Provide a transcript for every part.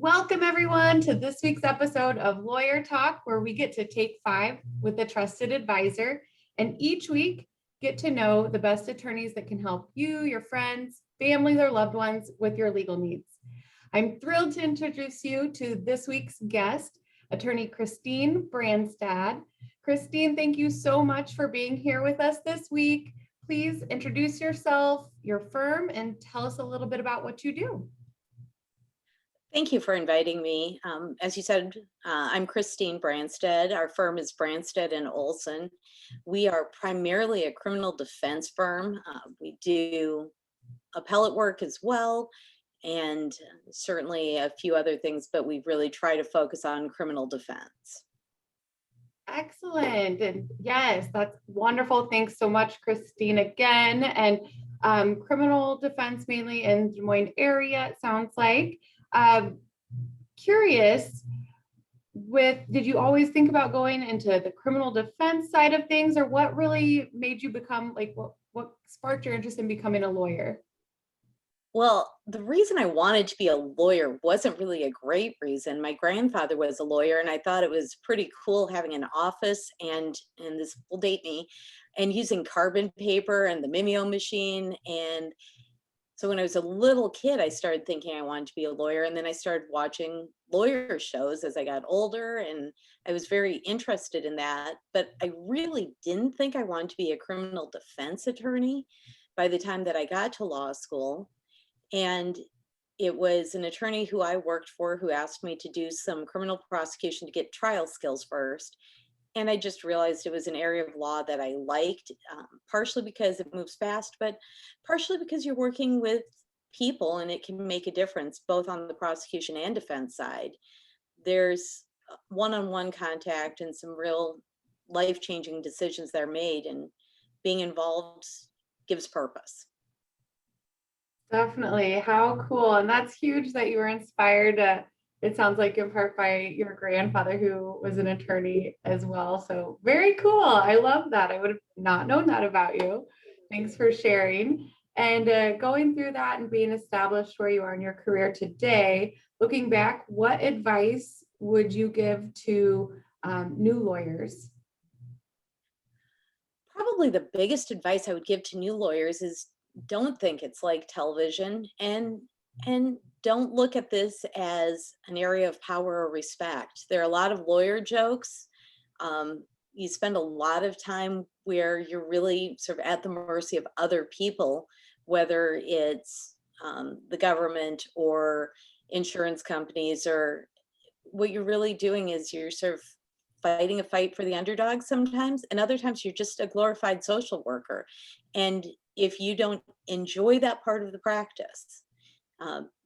Welcome everyone to this week's episode of Lawyer Talk, where we get to take 5 with a trusted advisor, and each week get to know the best attorneys that can help you, your friends, families, or loved ones with your legal needs. I'm thrilled to introduce you to this week's guest, attorney Christine Branstad. Christine, thank you so much for being here with us this week. Please introduce yourself, your firm, and tell us a little bit about what you do. Thank you for inviting me. As you said, I'm Christine Branstad. Our firm is Branstad and Olson. We are primarily a criminal defense firm. We do appellate work as well, and certainly a few other things, but we really try to focus on criminal defense. Excellent. And yes, that's wonderful. Thanks so much, Christine, again. And criminal defense mainly in Des Moines area, it sounds like. Curious, did you always think about going into the criminal defense side of things, or what really made you become, what sparked your interest in becoming a lawyer? Well, the reason I wanted to be a lawyer wasn't really a great reason. My grandfather was a lawyer, and I thought it was pretty cool having an office and this will date me, and using carbon paper and the Mimeo machine. And so when I was a little kid, I started thinking I wanted to be a lawyer, and then I started watching lawyer shows as I got older, and I was very interested in that. But I really didn't think I wanted to be a criminal defense attorney by the time that I got to law school. And it was an attorney who I worked for who asked me to do some criminal prosecution to get trial skills first. And I just realized it was an area of law that I liked, partially because it moves fast, but partially because you're working with people and it can make a difference both on the prosecution and defense side. There's one-on-one contact and some real life-changing decisions that are made, and being involved gives purpose. Definitely. How cool. And that's huge that you were inspired, it sounds like, in part by your grandfather, who was an attorney as well. So very cool. I love that. I would have not known that about you. Thanks for sharing. And going through that and being established where you are in your career today, looking back, what advice would you give to new lawyers? Probably the biggest advice I would give to new lawyers is don't think it's like television, and don't look at this as an area of power or respect. There are a lot of lawyer jokes. You spend a lot of time where you're really sort of at the mercy of other people, whether it's the government or insurance companies, or what you're really doing is you're sort of fighting a fight for the underdog sometimes, and other times you're just a glorified social worker. And if you don't enjoy that part of the practice,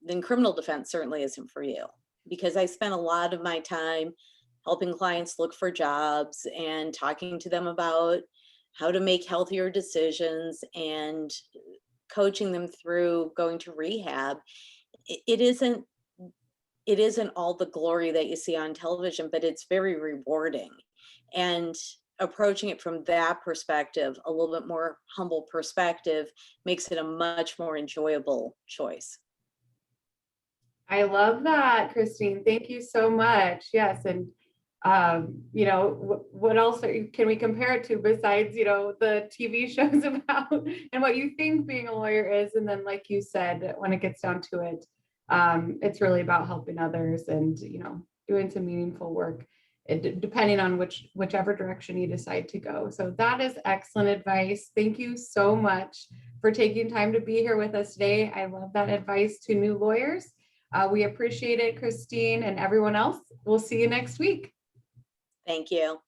then criminal defense certainly isn't for you. Because I spent a lot of my time helping clients look for jobs and talking to them about how to make healthier decisions and coaching them through going to rehab. It isn't all the glory that you see on television, but it's very rewarding. And approaching it from that perspective, a little bit more humble perspective, makes it a much more enjoyable choice. I love that, Christine. Thank you so much. Yes. And, what else can we compare it to besides, the TV shows about and what you think being a lawyer is? And then, like you said, when it gets down to it, it's really about helping others and, doing some meaningful work, depending on whichever direction you decide to go. So that is excellent advice. Thank you so much for taking time to be here with us today. I love that advice to new lawyers. We appreciate it, Christine, and everyone else. We'll see you next week. Thank you.